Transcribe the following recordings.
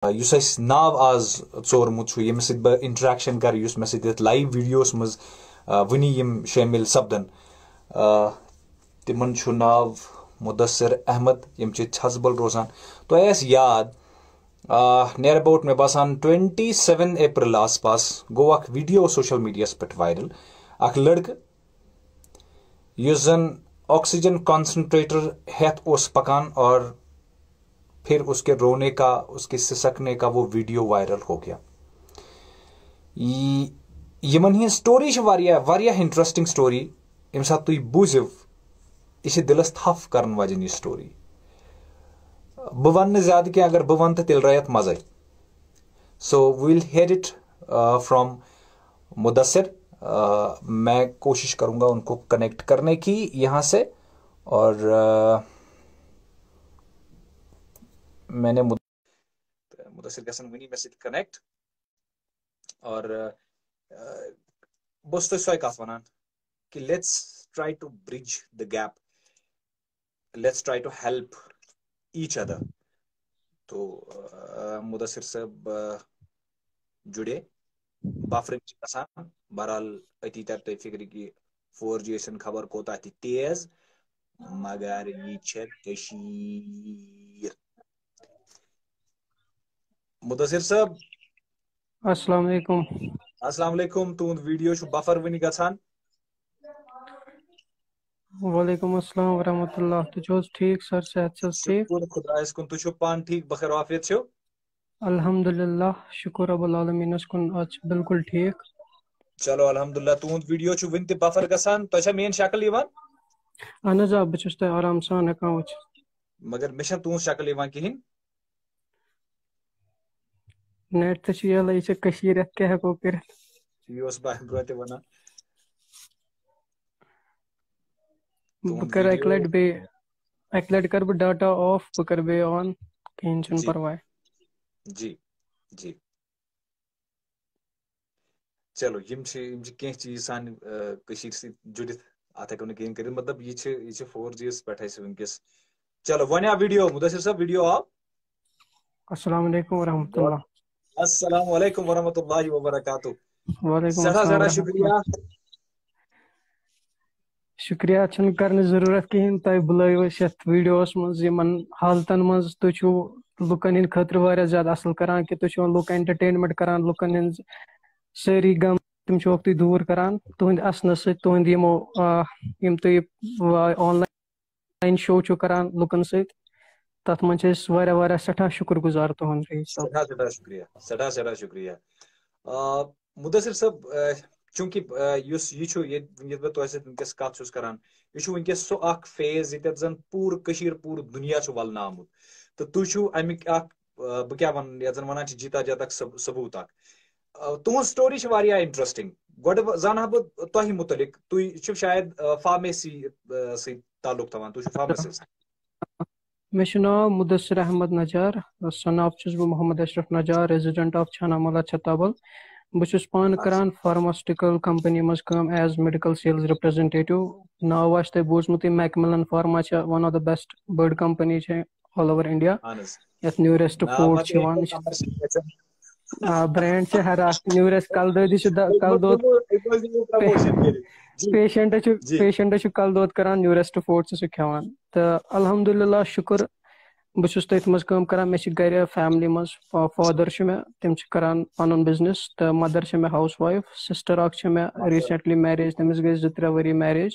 یُس اَسہِ ناو آز ژورمُت چھُ ییٚمِس سۭتۍ بہٕ اِنٹریکشن کَرٕ یُس مےٚ سۭتۍ یَتھ لایِو ویٖڈیوَس منٛز وٕنی یِم شٲمِل سپدن تِمن چھُ ناو مُدثر احمد یِم چھِ چھژبل روزان. تۄہہِ آسہِ یاد نیر اباؤٹ مےٚ باسان 27 اپریل آس پاس گوٚو اکھ ویٖڈیو سوشل میٖڈیاہس پٮ۪ٹھ وایرل. اکھ لڑکہٕ یُس زن آکسیجن کانسنٹریٹر ہیتھ اوس پکان اور پھر اس کے رونے کا اس کے سسکنے کا وہ ویڈیو وائرل ہو گیا. یمن ہٕنٛز سٹوری چھِ واریاہ انٹرسٹنگ سٹوری. ییٚمہِ ساتہٕ تُہۍ بوٗزِو یہِ چھِ دِلس تھپھ کرن واجیٚنۍ یہِ سٹوری. بہٕ ونہٕ نہٕ زیادٕ کینٛہہ, اگر بہٕ ونہٕ تہٕ تیٚلہِ رایہِ اتھ مزے. So we'll hear it from Mudassir. میں کوشش کروں گا ان کو کنیکٹ کرنے کی یہاں سے, اور میں نے مدثر گژھن ونی مےٚ سۭتۍ کنیکٹ. اور بہٕ اوسُس تۄہہِ سۄے کتھ ونان کہ let's try to bridge the gap, let's try to help each other. تو مدثر صاحب جڑے, بفرنگ چھِ گژھان. بہرحال أتی تر تۄہہِ فکرِ کہ 4G ٲسِن خبر کوتاہ تہِ تیز, مگر یہِ چھےٚ کٔشیٖر. مدثر صاحب السلام علیکم. السلام علیکم. تُہُنٛد ویڈیو چھُ بفر وٕنی گژھان. وعلیکم السلام ورحمۃ اللہ. تُہۍ چھِو حظ ٹھیک سر, صحت چھِ حظ ٹھیک؟ شُکُر خۄدایَس کُن. تُہۍ چھِو پانہٕ ٹھیک, بخیر وافیت چھِو؟ الحمدللہ, شکر رب العالمیٖنس کُن, آز چھِ بالکل ٹھیک. چلو الحمدللہ. تُہُنٛد ویڈیو چھُ وٕنہِ تہِ بفر گژھان. تۄہہِ چھا میٲنۍ شکل یِوان؟ اہن حظ آ, بہٕ چھُس تۄہہِ آرام سان ہٮ۪کان وٕچھِتھ. مگر مےٚ چھنہٕ تُہٕنٛز شکل یِوان کِہیٖنۍ. نیٹ تہِ چھُ یَلے, یہِ چھِ کٔشیٖر, یَتھ کیٛاہ ہٮ۪کو کٔرِتھ. یہِ اوس بہٕ اَمہِ برونٛہہ تہِ وَنان. بہٕ کَرٕ اَکہِ لٹہِ کَرٕ بہٕ ڈاٹا آف, بہٕ کَرٕ بیٚیہِ آن, کِہیٖنۍ چھُنہٕ پرواے. جی جی چلو یِم چھِ کینٛہہ چیٖز سانہِ کٔشیٖرِ سۭتۍ جُڑِتھ. اَتھ ہٮ۪کو نہٕ کِہیٖنۍ کٔرِتھ. مطلب یہِ چھِ 4G یَس پٮ۪ٹھ اَسہِ وٕنکیٚس. چلو وۄنۍ آو ویڈیو. مدثر صٲب ویڈیو آو. السلام علیکم ورحمۃ اللہ. السلام علیکم ورحمۃ اللہ وبرکاتہ. وعلیکم سٮ۪ٹھاہ السلام سٮ۪ٹھاہ ورحمۃ اللہ. شُکریہ. شُکریہ چھُنہٕ کرنٕچ ضروٗرت کِہیٖنۍ. تۄہہِ بُلٲیِو أسۍ یَتھ ویٖڈیوَس منٛز یِمن حالتن منٛز تُہۍ چھِو لُکن ہٕنٛدِ خٲطرٕ واریاہ زیادٕ اَصٕل کران, کہِ تُہۍ چھِو لُکھ اٮ۪نٹرٹینمینٹ کران, لُکن ہٕنٛز سٲری غم تِم چھِوکھ تُہۍ دوٗر کران تُہنٛدِ اَسنہٕ سۭتۍ, تُہنٛدِ یِم تُہۍ آن لاین شو چھِو کران لُکن سۭتۍ. تَتھ منٛز چھِ أسۍ واریاہ واریاہ سٮ۪ٹھاہ شُکُر گُزار تُہُنٛد. سٮ۪ٹھاہ سٮ۪ٹھاہ شُکریہ, سٮ۪ٹھاہ سٮ۪ٹھاہ شُکریہ. مدثر صٲب, چوٗنٛکہِ یُس یہِ چھُ ییٚتہِ بہٕ تۄہہِ سۭتۍ وٕنکیٚس کتھ چھُس کران, یہِ چھُ وٕنکیٚس سُہ اکھ فیز ییٚتٮ۪تھ زن پوٗرٕ کٔشیٖر پوٗرٕ دُنیا چھُ ولنہٕ آمُت. تہٕ تُہۍ چھِو امیُک اکھ بہٕ کیٛاہ ونہٕ یتھ زن ونان چھِ جیٖتا جاتک ثبوٗت اکھ. تُہنٛز سٹوری چھِ واریاہ انٹرسٹنگ. گۄڈٕ زانہا بہٕ تۄہہِ مُتعلِق. تُہۍ چھِو شاید فارمیسی سۭتۍ تعلُق تھاوان, تُہۍ چھِو فارماسسٹ. مےٚ چھُ ناو مُدثر احمد نجار, سن آف چھُس بہٕ محمد اشرف نجار, ریزیڈنٹ آف چھانامالا چھتابل. بہٕ چھُس پانہٕ کران فارماسٹِکل کمپنی منٛز کٲم ایز میڈیکل سیلز رِپریزنٹیٹِو. ناو آسہِ تۄہہِ بوٗزمُتٕے, میکملن فارما چھےٚ ون آف د بیسٹ بٔڑ کمپنی چھےٚ آل اوور انڈیا, یتھ نیوریسٹ فوڈ چھِ یِوان. برینڈ چھِ ہر اکھ نیوریسٹ. کلدٲدی چھُ کلدود, پیشنٹس چھُ کلدود کران, نیوریسٹ فوڈ چھُ سُہ کھٮ۪وان. تہٕ الحمدُاللہ شُکُر, بہٕ چھُس تٔتھۍ منٛز کٲم کران. مےٚ چھِ گرِ فیملی منٛز فادر چھُ مےٚ, تِم چھِ کران پنُن بِزنس, تہٕ مدر چھِ مےٚ ہاوُس وایف. سسٹر اکھ چھِ مےٚ ریٖسنٹلی میریج, تٔمِس گٔے 2-3 ؤری میریج.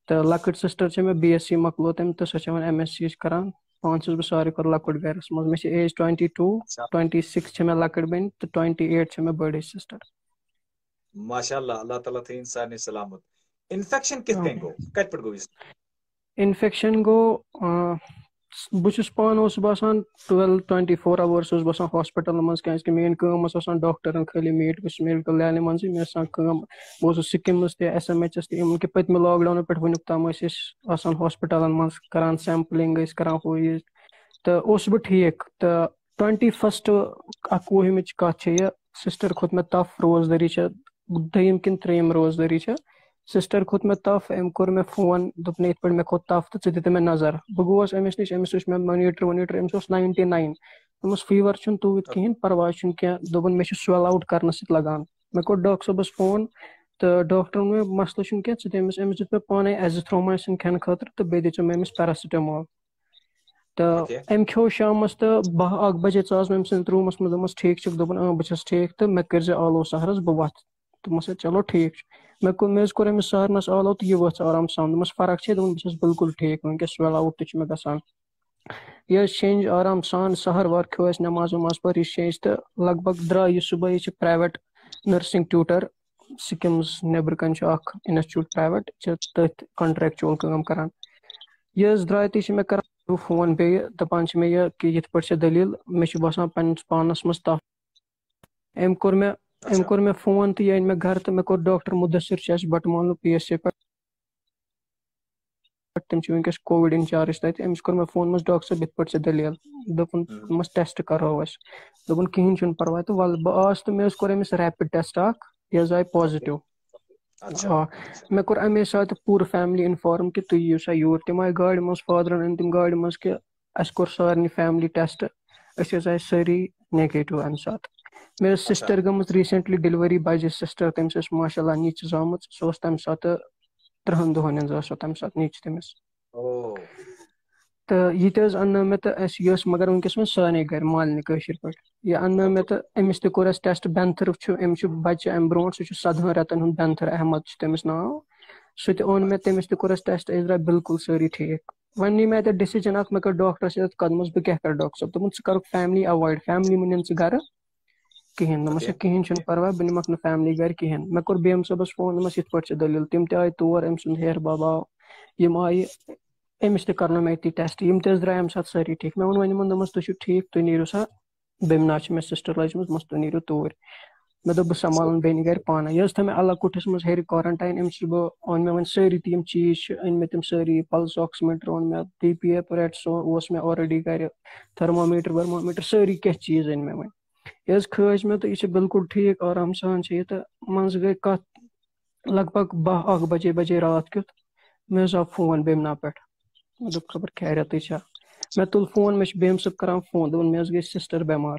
تہٕ لۄکٕٹ سسٹر چھِ مےٚ BSc مۄکلو تٔمۍ, تہٕ سۄ چھِ وۄنۍ MSc کران. پانہٕ چھُس بہٕ ساروی کھۄتہٕ لۄکُٹ گرس منٛز. مےٚ چھِ ایج 22, 26 چھِ مےٚ لۄکٕٹ بیٚنہِ, تہٕ 28 چھِ مےٚ بٔڑٕے سسٹر. ماشاء اللہ, اللہ تعالیٰ تھٲیِن سارنٕے سلامت. انفیکشن کِتھ کٔنۍ گوٚو, کتہِ پٮ۪ٹھ گوٚو یہِ؟ انفیکشن گوٚو, بہٕ چھُس پانہٕ اوسُس بہٕ آسان 12-24 hours اوسُس بہٕ آسان ہاسپِٹلن منٛز, کیازِ کہِ میٲنۍ کٲم ٲس آسان ڈاکٹرن خٲلی میٖٹ. بہٕ چھُس میڈِکل لینہِ منٛزٕے, مےٚ ٲس آسان کٲم. بہٕ اوسُس سِکِمٕز تہِ, SMHS تہِ, یِم کہِ پٔتمہِ لاک ڈاوُن پٮ۪ٹھ وُنیُک تام ٲسۍ أسۍ آسان ہاسپِٹلن منٛز کران سیمپلِنگ, ٲسۍ کران ہُہ یہِ, تہٕ اوسُس بہٕ ٹھیٖک. تہٕ 21 کتھ چھےٚ یہِ, سسٹر کھوٚت مےٚ تف. روزدٲری چھےٚ 2nd کِنہٕ 3rd روزدٲری چھےٚ. سسٹر کھوٚت مےٚ تف, أمۍ کوٚر مےٚ فون, دوٚپُن یِتھ پٲٹھۍ مےٚ کھوٚت تف تہٕ ژٕ دِ تہٕ مےٚ نظر. بہٕ گوس أمِس نِش, أمِس وٕچھ مےٚ مٔنیٖٹر, أمِس اوس 99. دوٚپمَس فیٖور چھُنہٕ تیوٗت کِہیٖنۍ پرواے چھُنہٕ کینٛہہ دوٚپُن مےٚ چھُ سویل آوُٹ کرنہٕ سۭتۍ لگان مےٚ کوٚر ڈاکٹر صٲبَس فون تہٕ ڈاکٹرن ووٚن مےٚ مسلہٕ چھُنہٕ کینٛہہ ژٕ دِ أمِس دیُت مےٚ پانے ایزِتھرومایسِن کھٮ۪نہٕ خٲطرٕ تہٕ بیٚیہِ دِژٕم أمِس پیراسیٹامال تہٕ أمۍ کھیوٚو شامَس تہٕ 12-1 بجے ژاس بہٕ أمۍ سٕنٛدِس روٗمَس منٛز دوٚپمَس ٹھیٖک چھُکھ دوٚپُن بہٕ چھَس ٹھیٖک تہٕ مےٚ کٔرۍزِ آلو سحرَس بہٕ وَتھٕ دوٚپمَس چلو ٹھیٖک چھُ مےٚ حظ کوٚر أمِس سارنَس آلو تہٕ یہِ ؤژھ آرام سان دوٚپمَس فرق چھے دوٚپُن بہٕ چھَس بِلکُل ٹھیٖک وٕنکٮ۪س سویل آوُٹ تہِ چھُ مےٚ گژھان یہِ حظ شیٚنج آرام سان سحر وار کھیوٚو اَسہِ نٮ۪ماز وٮ۪ماز پٔر یہِ شیٚنج تہٕ لگ بگ درٛاے یہِ صُبحٲے یہِ چھِ پرٛایویٹ نٔرسِنٛگ ٹیوٗٹر سِکِمٕز نیٚبرٕ کَنۍ چھُ اکھ اِنسٹِچوٗٹ پرٛایویٹ یہِ چھِ تٔتھۍ کَنٹریکچُوَل کٲم کران یہِ حظ درٛاے تہٕ یہِ چھِ مےٚ کران فون بیٚیہِ دَپان چھِ مےٚ یہِ کہِ یِتھ پٲٹھۍ چھِ دٔلیٖل مےٚ چھُ باسان پنٛنِس پانَس منٛز تَپھ أمۍ کوٚر مےٚ فون تہٕ یہِ أنۍ مےٚ گرٕ تہٕ مےٚ کوٚر ڈاکٹر مُدثر چھُ اَسہِ بٹہٕ مالوٗ PSA پٮ۪ٹھ تِم چھِ وٕنکٮ۪س کووِڈ اِنچارٕج تَتہِ أمِس کوٚر مےٚ فون دوٚپمَس ڈاکٹر صٲب یِتھ پٲٹھۍ چھِ دٔلیٖل دوٚپمَس ٹیسٹ کرو أسۍ دوٚپُن کِہیٖنۍ چھُنہٕ پرواے تہٕ وَلہٕ بہٕ آس تہٕ مےٚ حظ کوٚر أمِس ریپِڈ ٹیسٹ اکھ یہِ حظ آے پازِٹِو مےٚ کوٚر اَمے ساتہٕ پوٗرٕ فیملی اِنفارم کہِ تُہۍ یِیِو سا یوٗرۍ تِم آیہِ گاڑِ منٛز فادرَن أنۍ تِم گاڑِ منٛز کہِ اَسہِ کوٚر سارنٕے فیملی ٹیسٹ أسۍ حظ آیہِ سٲری نیگیٹِو اَمہِ ساتہٕ مےٚ ٲس سِسٹر گٔمٕژ ریٖسنٹلی ڈیلؤری بجہِ سِسٹر تٔمِس ٲس ماشاء اللہ نِچ زامٕژ سۄ ٲس تَمہِ ساتہٕ 30 دۄہَن ہٕنٛز ٲس سۄ تَمہِ ساتہٕ نِچ تٔمِس تہٕ یہِ تہِ حظ اَننٲو مےٚ تہٕ اَسہِ یہِ ٲس مگر وٕنکٮ۪س وۄنۍ سانے گرِ مالنہِ کٲشِر پٲٹھۍ یہِ اَننٲو مےٚ تہٕ أمِس تہِ کوٚر اَسہِ ٹیسٹ بینتھٕر چھُ أمِس چھُ بَچہِ اَمہِ برونٛٹھ سُہ چھُ 17 رٮ۪تن ہُنٛد بینتھٕر احمد چھُ تٔمِس ناو سُہ تہِ اوٚن مےٚ تٔمِس تہِ کوٚر اَسہِ ٹیسٹ أسۍ درٛاے بِلکُل سٲری ٹھیٖک وۄنۍ نی مےٚ اَتٮ۪تھ ڈیسِجن اکھ مےٚ کٔر ڈاکٹرس سۭتۍ کَتھ دوٚپمَس بہٕ کیاہ کرٕ ڈاکٹر صٲب دوٚپُن ژٕ کَرُکھ فیملی ایوایڈ فیملی مہٕ نِن ژٕ گرٕ کِہینۍ دوٚپمَس کِہینۍ چھُنہٕ پرواے بہٕ نِمکھ نہٕ فیملی گرِ کِہینۍ مےٚ کوٚر BM صٲبَس فون دوٚپمَس یِتھ پٲٹھۍ چھِ دٔلیٖل تِم تہِ آیہِ تور أمۍ سُنٛد ہیر باب آو یِم آیہِ أمِس تہِ کرنو مےٚ أتی ٹیسٹ یِم تہِ حظ درٛاے اَمہِ ساتہٕ سٲری ٹھیٖک مےٚ ووٚن وۄنۍ یِمن دوٚپمَس تُہۍ چھِو ٹھیٖک تُہۍ نیٖرِو سا بیمنا چھِ مےٚ سِسٹر لٔجمٕژ دوٚپمَس تُہۍ نیٖرِو توٗرۍ مےٚ دوٚپ بہٕ سمبالن بیٚنہِ گرِ پانے یہِ حظ تھٲو مےٚ الگ کُٹھِس منٛز ہیٚرِ کورنٹاین أمِس چھُس بہٕ اوٚن مےٚ وۄنۍ سٲری تہِ یِم چیٖز چھِ أنۍ مےٚ تِم سٲری پلس آکسِمیٖٹر اوٚن مےٚ BP ایپریٹس اوس مےٚ آلریڈی گرِ تھٔرمامیٖٹر ؤرمامیٖٹر سٲری کیٚنٛہہ چیٖز أنۍ مےٚ وۄنۍ یہِ حظ کھٲج مےٚ تہٕ یہِ چھِ بِلکُل ٹھیٖک آرام سان چھِ یہِ تہٕ منٛزٕ گٔے کَتھ لگ بگ 12-1 بجے رات کیُتھ مےٚ حظ آو فون بیمنا پٮ۪ٹھ مےٚ دوٚپ خبر خیریتٕے چھا مےٚ تُل فون مےٚ چھُ BM صٲب کران فون دوٚپُن مےٚ حظ گٔے سِسٹر بٮ۪مار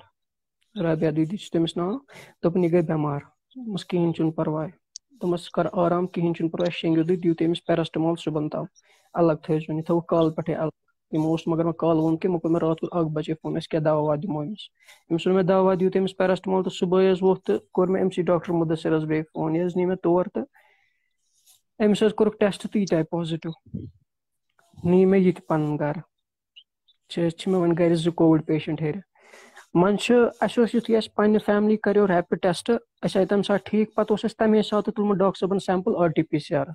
رابیا دیٖدی چھُ تٔمِس ناو دوٚپُن یہِ گٔے بٮ۪مار دوٚپمَس کِہینۍ چھُنہٕ پرواے دوٚپمَس کر آرام کِہینۍ چھُنہٕ پرواے شیٚنگِو تُہۍ دِیِو تُہۍ أمِس پیرسٹمال صُبحن تام الگ تھٲیزیون یہِ تھوٚوُکھ کالہٕ پٮ۪ٹھٕے الگ یِمو اوس مگر مےٚ کالہٕ ووٚن کہِ وۄنۍ کوٚر مےٚ رات کیُتھ 1 بجے فون أسۍ کیاہ دوا دِمو أمِس ووٚن مےٚ دوا دِیِو تُہۍ أمِس پیرسٹمال تہٕ صُبحٲے حظ ووٚتھ تہٕ کوٚر مےٚ أمسٕے ڈاکٹر مُدثرَس بیٚیہِ فون یہِ حظ نی مےٚ تور تہٕ أمِس حظ کوٚرُکھ ٹیسٹ تہٕ یہِ تہِ آیہِ پازِٹِو نی مےٚ یہِ تہِ پَنُن گرٕ چھِ مےٚ وۄنۍ گرِ 2 کووِڈ پیشنٹ ہیٚرِ وۄنۍ چھُ اَسہِ اوس یُتھُے اَسہِ پننہِ فیملی کریو ریپِڈ ٹیسٹ أسۍ آیہِ تَمہِ ساتہٕ ٹھیٖک پَتہٕ اوس اَسہِ تَمے ساتہٕ تُلمُت ڈاکٹر صٲبن سیمپٕل RT-PCR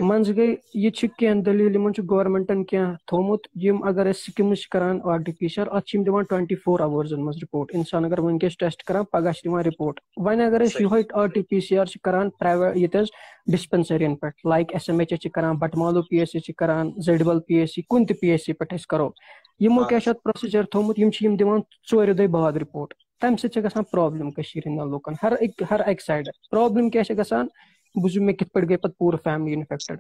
منٛزٕ گٔے یہِ چھِ کینٛہہ دٔلیٖل یِمن چھُ گورمینٹن کینٛہہ تھوٚومُت یِم اگر أسۍ سِکِمٕز چھِ کران RT-PCR اَتھ چھِ یِم دِوان 24 hours منٛز رِپورٹ اِنسان اگر وٕنکیٚس ٹیسٹ کران پگاہ چھِ دِوان رِپورٹ وۄنۍ اگر أسۍ یِہوے RT-PCR چھِ کران پرایویٹ ییٚتہِ حظ ڈِسپینسٔرین پٮ۪ٹھ لایک SMHS چھِ کران بٹہٕ مالوٗ PSA چھِ کران زٔڈبل PSC کُنہِ تہِ PSC پٮ۪ٹھ أسۍ کرو یِمو کیاہ چھُ اَتھ پروسیٖجر تھوٚومُت یِم چھِ دِوان 4 دۄہہِ بعد رِپورٹ تَمہِ سۭتۍ چھِ گژھان پرابلِم کٔشیٖر ہٕنٛدٮ۪ن لُکن ہر اَکہِ سایڈٕ پرابلِم کیاہ چھِ گژھان بوٗزِو مےٚ کِتھ پٲٹھۍ گٔے پَتہٕ پوٗرٕ فیملی اِنفیکٹِڈ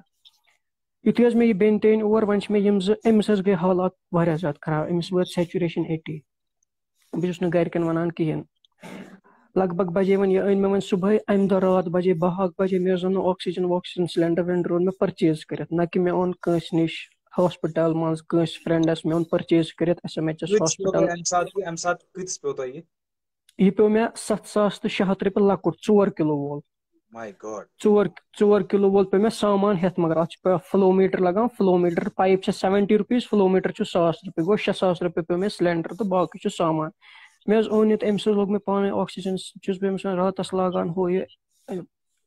یُتھُے حظ مےٚ یہِ بیٚنہِ تہِ أنۍ اور وۄنۍ چھِ مےٚ یِم زٕ أمِس حظ گٔے حالات واریاہ زیادٕ خراب أمِس وٲژ سیچُریشن 80 بہٕ چھُس نہٕ گرِکٮ۪ن وَنان کِہینۍ لگ بگ بجے وۄنۍ یہِ أنۍ مےٚ وۄنۍ صُبحٲے اَمہِ دۄہ رات بجے 12-1 بجے مےٚ حظ اوٚن نہٕ آکسیجن سِلینڈر وِلینڈر اوٚن مےٚ پٔرچیز کٔرِتھ نہ کہِ مےٚ اوٚن کٲنٛسہِ نِش ہاسپِٹل منٛز کٲنٛسہِ فرینڈس مےٚ اوٚن پٔرچیز کٔرِتھ SMHS ہاسپِٹل یہِ پیوٚو مےٚ 7,600 رۄپیہِ لۄکُٹ 4 کِلوٗ وول 4 کِلوٗ وول پیوٚو مےٚ سامان ہٮ۪تھ مگر اَتھ چھُ پیوان فلو میٖٹر لگان فلو میٖٹر پایپ چھِ 70 رُپیٖز فلو میٖٹر چھُ 1,000 رۄپیہِ گوٚو 6,000 رۄپیہِ پیوٚو مےٚ سِلینڈر تہٕ باقٕے چھُ سامان مےٚ حظ اوٚن یہِ تہٕ أمِس حظ لوگ مےٚ پانے آکسیجن چھُس بہٕ أمِس راتس لاگان ہُہ یہِ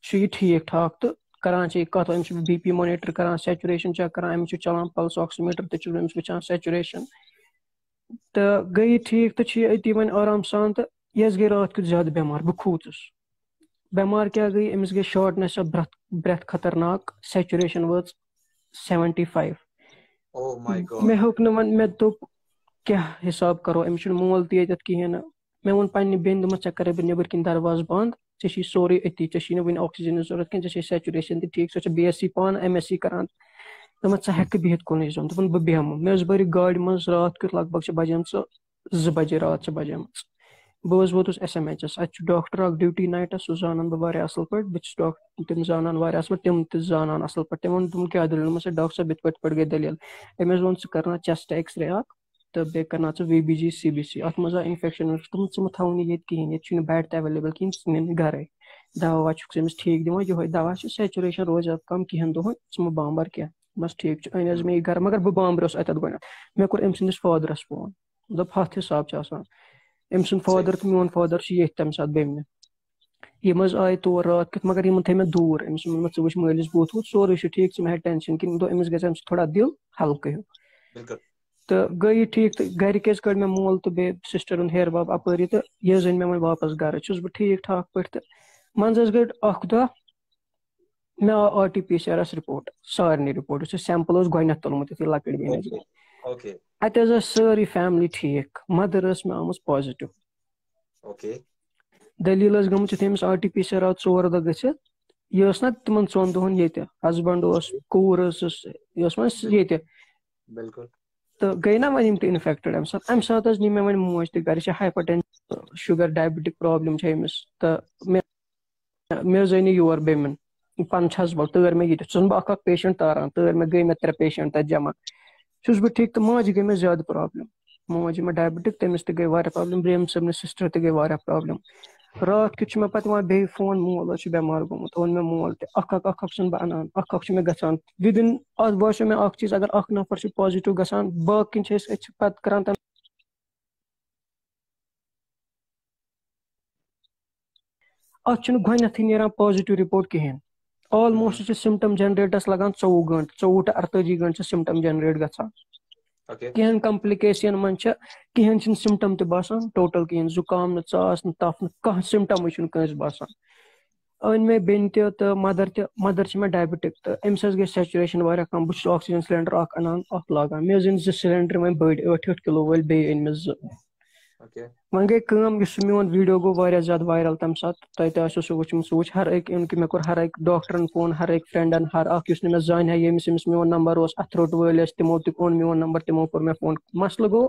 چھُ یہِ ٹھیٖک ٹھاک تہٕ کران چھِ یہِ کتھ أمِس چھُ BP مانِٹر کران سیچُریشن چیک کران أمِس چھُ چلان پلس آکسیمیٖٹر تہِ چھُس بہٕ أمِس وٕچھان سیچُریشن تہٕ گٔے یہِ ٹھیٖک تہٕ چھُ یہِ أتی وۄنۍ آرام سان تہٕ یہِ حظ گٔے رات کیُتھ زیادٕ بٮ۪مار بہٕ کھوٗژُس بٮ۪مار کیاہ گٔے أمِس گٔے شاٹنیس آف برٛیتھ خطرناک سیچُریشن وٲژ 75 مےٚ ہیوٚک نہٕ وۄنۍ مےٚ دوٚپ کیاہ حِساب کرو أمِس چھُنہٕ مول تہِ ییٚتٮ۪تھ کِہینۍ نہٕ مےٚ ووٚن پننہِ بیٚنہِ دوٚپمَس ژےٚ کَرے بہٕ نیبٕرۍ کِنۍ دروازٕ بنٛد ژےٚ چھی سورُے أتی ژےٚ چھی نہٕ وٕنہِ آکسیجنٕچ ضوٚرتھ کینٛہہ ژےٚ چھے سیچُریشن تہِ ٹھیٖک سۄ چھِ BSc پانہٕ MSc کران دوٚپمَس ژٕ ہٮ۪کہٕ بِہِتھ کُنُے زوٚن دوٚپُن بہٕ بیٚہمہٕ مےٚ حظ بٔرِکھ گاڑِ منٛز رات کیُتھ لگ بگ چھِ بجیمژٕ 2 بجے رات بجیمٕژ بہٕ حظ ووتُس SMH اَتہِ چھُ ڈاکٹر اکھ ڈیوٹی نایٹَس سُہ زانان بہٕ واریاہ اَصٕل پٲٹھۍ بہٕ چھُس تِم زانان واریاہ اَصٕل پٲٹھۍ تِم تہِ زانان اَصٕل پٲٹھۍ تِمو ووٚن دوٚپُن کیٛاہ دٔلیٖل دوٚپمَس ڈاکٹر صٲب یِتھ پٲٹھۍ گٔے دٔلیٖل أمۍ حظ ووٚن ژٕ کَرناو چَسٹ ایٚکٕس رے اکھ تہٕ بیٚیہِ کَرناو ژٕ VBG CBC اَتھ منٛز آو اِنفیکشن دوٚپُن ژٕ مہٕ تھاوُن یہِ ییٚتہِ کِہیٖنۍ ییٚتہِ چھُنہٕ بیڈ تہِ ایویلیبٕل کِہیٖنۍ ژٕ نِن یہِ گرے دوا ووا چھُکھ ژٕ أمِس ٹھیٖک دِوان یِہوے دوا چھُ سیچُریشن روزِ اَتھ کَم کینٛہَن دۄہَن ژٕ مہٕ بامبر کیٚنٛہہ بَس ٹھیٖک چھُ أنۍ حظ مےٚ یہِ گرٕ مگر بہٕ بامبریوس اَتٮ۪تھ گۄڈٕنیتھ مےٚ کوٚر أمۍ سٕنٛدِس فادرَس فون دوٚپ ہَتھ حِساب چھُ آسان أمۍ سُنٛد فادر تہٕ میون فادر چھُ ییٚتھۍ تَمہِ ساتہٕ بیٚمنہِ یِم حظ آیہِ تور راتھ کیُتھ مگر یِمن تھٲے مےٚ دوٗر أمِس ووٚن مےٚ ژٕ وٕچھ مٲلِس بوٗتھ ووٗتھ سورُے چھُ ٹھیٖک ژٕ مہ ہےٚ ٹٮ۪نشن کِہیٖنۍ دوٚپ أمِس گژھِ اَمہِ سۭتۍ تھوڑا دِل ہلکہٕ ہیوٗ تہٕ گٔے یہِ ٹھیٖک تہٕ گرِکۍ حظ کٔڑ مےٚ مول تہٕ بیٚیہِ سِسٹر ہُنٛد ہیہَر باب اَپٲری تہٕ یہِ حظ أنۍ مےٚ وۄنۍ واپس گرٕ چھُس بہٕ ٹھیٖک ٹھاک پٲٹھۍ تہٕ منٛزٕ حظ گٔے اکھ دۄہ مےٚ آو RT-PCR رِپورٹ سارنٕے رِپورٹ یُس اَسہِ سیمپٕل اوس گۄڈٕنیتھ تُلمُت یُتھُے لۄکٕٹۍ بیٚنہِ ٲسۍ گٔے اَتہِ حظ ٲس سٲرٕے فیملی ٹھیٖک مدر ٲس مےٚ آمٕژ پازِٹِو دٔلیٖل ٲس گٔمٕژ یُتھُے أمِس RT-PCR آو 4 دۄہ گٔژھِتھ یہِ ٲس نہ تِمن 2 دۄہن ییٚتہِ ہسبنٛڈ اوس کوٗر ٲسٕس یہِ ٲس وۄنۍ ییٚتہِ تہٕ گٔے نہ وۄنۍ یِم تہِ اِنفیکٹِڈ اَمہِ ساتہٕ حظ نی مےٚ وۄنۍ موج تہِ گرِ یہِ چھِ hyper tension sugar diabetic problem چھےٚ أمِس تہٕ مےٚ حظ أنۍ یہِ یور بیٚمِن پَنہٕ چھَس بل تٲر مےٚ ییٚتہِ چھُس بہٕ اکھ پیشنٹ تاران تٲر مےٚ گٔے مےٚ 3 پیشنٹ تَتہِ جمع چھُس بہٕ ٹھیٖک تہٕ ماجہِ گٔے مےٚ زیادٕ پرابلم موج مےٚ ڈایبٹِک تٔمِس تہِ گٔے واریاہ پرابلم برٛیم صٲبنِس سِسٹر تہِ گٔے واریاہ پرابلم راتھ کیُتھ چھُ مےٚ پَتہٕ یِوان بیٚیہِ فون مول حظ چھُ بٮ۪مار گوٚمُت اوٚن مےٚ مول تہِ اکھ چھُس بہٕ اَنان اکھ چھُ مےٚ گژھان وِدِن اَتھ باسیو مےٚ اکھ چیٖز اگر اکھ نفر چھُ پازِٹِو گژھان باقٕے چھِ أسۍ چھِ پَتہٕ کران اَتھ چھُنہٕ گۄڈٕنیتھٕے نیران پازِٹِو رِپورٹ کِہینۍ آلموسٹ چھِ سِمٹم جنریٹس لگان 24 گٲنٹہٕ 24 ٹُہ 48 گٲنٹہٕ چھِ سِمٹم جنریٹ گژھان کینٛہن کمپلِکیشن منٛز چھِ کِہینۍ چھِنہٕ سِمٹم تہِ باسان ٹوٹل کِہینۍ زُکام نہٕ ژاس نہٕ تپھ نہٕ کانٛہہ سِمٹمٕے چھُنہٕ کٲنٛسہِ باسان أنۍ مےٚ بیٚنہِ تہِ تہٕ مدر چھِ مےٚ ڈایبٹِک تہٕ أمِس حظ گٔے سیچُریشن واریاہ کم بہٕ چھُس آکسیجن سلینڈر اکھ اَنان اکھ لاگان مےٚ حظ أنۍ 2 سلینڈر وۄنۍ بٔڑۍ 8 کِلوٗ وٲلۍ بیٚیہِ أنۍ مےٚ 2 وۄنۍ گٔے کٲم یُس سُہ میون ویٖڈیو گوٚو واریاہ زیادٕ وایرل تَمہِ ساتہٕ تۄہہِ تہِ آسیو سُہ وٕچھمُت سُہ وٕچھ ہر أکۍ اِوٕن کہِ مےٚ کوٚر ہر أکۍ ڈاکٹرن فون ہر أکۍ فرینڈن ہر اکھ یُس نہٕ مےٚ زانہِ ہا ییٚمِس میون نمبر اوس اَتھروٹ وٲلۍ ٲسۍ تِمو تہِ اوٚن میون نمبر تِمو کوٚر مےٚ فون مسلہٕ گوٚو